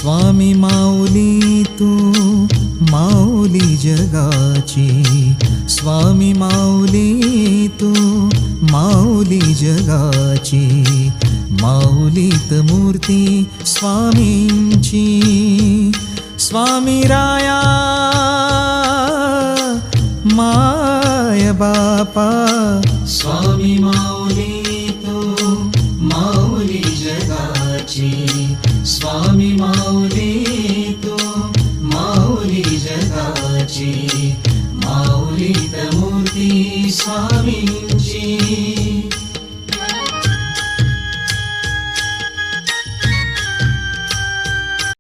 स्वामी माऊली तू माऊली जगाची, स्वामी माऊली तू माऊली जगाची, माऊलीत मूर्ती स्वामींची. स्वामी राया माय बापा, स्वामी माऊली तू माऊली जगाची, स्वामी माऊली तू माऊली जगाची, माऊलीत मूर्ती स्वामी.